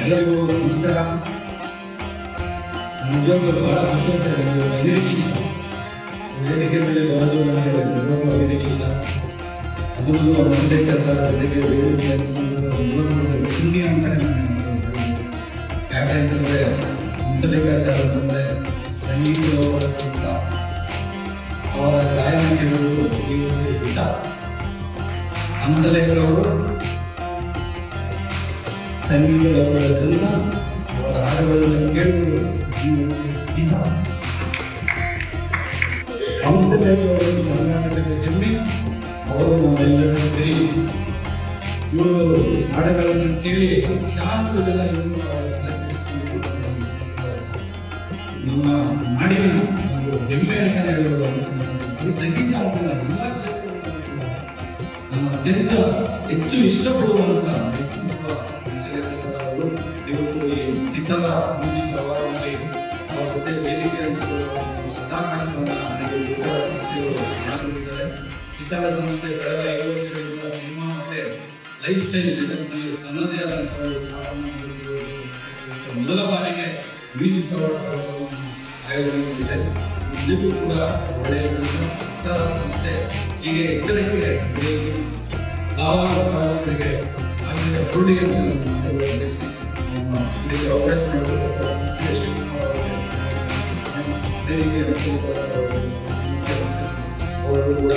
ಎಲ್ಲರಿಗೂ ನಮಸ್ಕಾರ. ನಿಜವಾಗ್ಲೂ ಬಹಳ ಖುಷಿ ಅಂತ ನಿರೀಕ್ಷಿತ ವೇದಿಕೆ ಮೇಲೆ ಬರೋದು ನನಗೆ ನಿಜವಾಗ್ಲೂ ನಿರೀಕ್ಷಿತ. ಅದರಲ್ಲೂ ವೆಂಕಟೇಶ ಸರ್ ಜೊತೆಗೆ ಹಿಂದಿ ಅಂತಾನೆ ಯಾಕಂತಂದರೆ ವೆಂಕಟೇಶ ಸರ್ ಅಂತಂದರೆ ಸಂಗೀತದ ಸಿದ್ಧ, ಅವರ ಗಾಯನ ಕೇಳುವುದು ಜೀವನದಲ್ಲಿ ಬಿಟ್ಟ. ಹಂಸಲೇಖರವರು ಸಂಗೀತದ ಸಂತ, ಅವರ ಹಾಡುಗಳನ್ನು ಕೇಳುವುದು ಜೀವನದಲ್ಲಿ ಗೀತ. ಹಂಸಲೇಖರವರು ಕರ್ನಾಟಕದ ಹೆಮ್ಮೆ, ಅವರು ನಮ್ಮೆಲ್ಲರ ಗುರಿ. ಇವರು ಹಾಡುಗಳನ್ನು ಕೇಳಿ ಶಾಂತ ಜನ ನಮ್ಮ ನಾಡಿನ ಒಂದು ಹೆಮ್ಮೆ ಅಂತಾನೆ ಹೇಳ್ಬೋದು. ಈ ಸಂಗೀತ ಅಂತಲ್ಲ, ಎಲ್ಲ ಕ್ಷೇತ್ರಗಳಲ್ಲಿ ನಮ್ಮ ಅತ್ಯಂತ ಹೆಚ್ಚು ಇಷ್ಟಪಡುವಂತ ವ್ಯಕ್ತಿತ್ವ ಅವರು. ಇವತ್ತು ಈ ಚಿತ್ರದ ಮ್ಯೂಸಿಕ್ ಅವಾರ್ಡ್ನಲ್ಲಿ ಅವರ ಜೊತೆ ವೇದಿಕೆ ಹಂಚಿಕೊಳ್ಳುವ ಸದಾಕಾಲವನ್ನು ನನಗೆ ಚಿತ್ತರ ಸಂಸ್ಥೆಯವರು ಮಾಡಿಕೊಂಡಿದ್ದಾರೆ. ಚಿತ್ತರ ಸಂಸ್ಥೆ ಕಳೆದ 5 ವರ್ಷಗಳಿಂದ ಸಿನಿಮಾ ಮತ್ತೆ ಲೈಫ್ ಸ್ಟೈಲ್ ಜಗತ್ತಿನಲ್ಲಿ ತನ್ನದೇ ಆದಂತಹ ಸಾಧನೆ ಮಾಡಿಸಿರುವ ಮೊದಲ ಬಾರಿಗೆ ಮ್ಯೂಸಿಕ್ ಅವಾರ್ಡ್ ಆಯೋಜನೆ ಮಾಡಿದೆ. ನಿಜಕ್ಕೂ ಕೂಡ ಒಳ್ಳೆಯ ಚಿತ್ತರ ಸಂಸ್ಥೆ ಹೀಗೆ ಇತರರಿಗೆ ಲಾಭಕ್ಕೆ ಹುರುಳಿಯನ್ನು ನಡೆಸಿ ಇದಕ್ಕೆ ಅವಕಾಶ ಮಾಡಿರುವ ಸಂಸ್ಥೆ ಅವರು ಕೂಡ